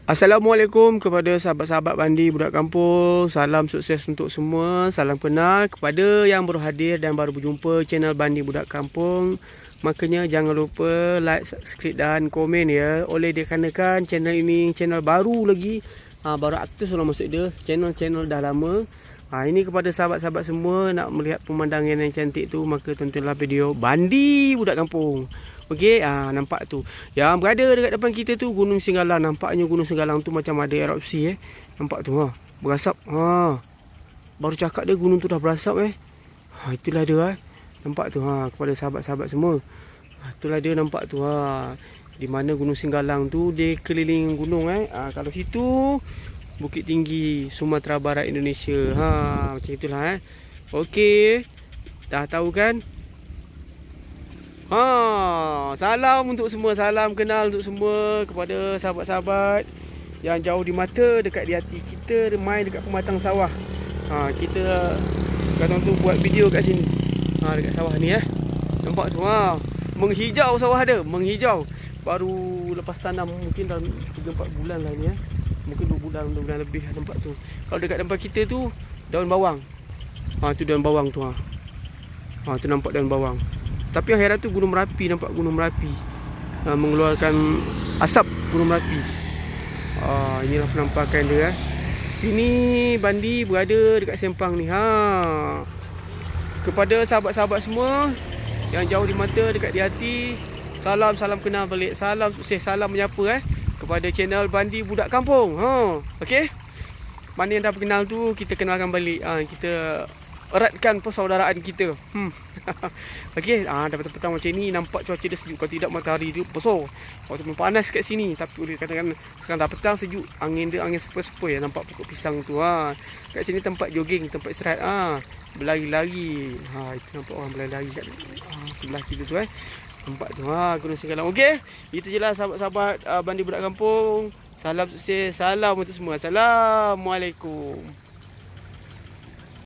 Assalamualaikum kepada sahabat-sahabat Bandi Budak Kampung. Salam sukses untuk semua. Salam kenal kepada yang baru hadir dan baru berjumpa channel Bandi Budak Kampung. Makanya jangan lupa like, subscribe dan komen ya. Oleh dikarenakan channel ini channel baru lagi. Baru aktif lah maksud dia. Channel dah lama. Ini kepada sahabat-sahabat semua nak melihat pemandangan yang cantik tu, maka tontonlah video Bandi Budak Kampung. Okey, nampak tu. Yang berada dekat depan kita tu Gunung Singgalang. Nampaknya Gunung Singgalang tu macam ada erupsi Nampak tu berasap. Baru cakap dia gunung tu dah berasap itulah dia Nampak tu kepada sahabat-sahabat semua. Itulah dia nampak tu di mana Gunung Singgalang tu dia keliling gunung kalau situ Bukit Tinggi Sumatera Barat Indonesia. Macam itulah Okey. Dah tahu kan? Salam untuk semua, salam kenal untuk semua kepada sahabat-sahabat yang jauh di mata, dekat di hati. Kita main dekat pematang sawah. Kita kata tu buat video kat sini. Dekat sawah ni Nampak tu menghijau sawah dia, menghijau. Baru lepas tanam mungkin dalam 3-4 bulan lah ni Mungkin 2 bulan lebih nampak tu. Kalau dekat tempat kita tu daun bawang. Tu daun bawang tu tu nampak daun bawang. Tapi yang heran tu Gunung Merapi, nampak Gunung Merapi mengeluarkan asap Gunung Merapi. Inilah penampakan dia Ini Bandi berada dekat Sempang ni. Kepada sahabat-sahabat semua yang jauh di mata, dekat di hati, salam kenal balik. Salam sukses, salam menyapa kepada channel Bandi Budak Kampung. Okey. Mana yang dah kenal tu kita kenalkan balik. Kita eratkan persaudaraan kita. Okey, dah petang-petang macam ni nampak cuaca dia sejuk. Kalau tidak matahari dia besar. Waktu panas kat sini, tapi boleh katakan sekarang dah petang sejuk. Angin dia angin sepoi-sepoi nampak pokok pisang tu. Kat sini tempat jogging, tempat istirahat. Berlari-lari. Itu nampak orang berlari-lari kat sebelah kita tu Nampak tu Gunung Singgalang. Okey, itu je lah sahabat-sahabat Bandi Budak Kampung. Salam sukses, salam untuk semua. Assalamualaikum.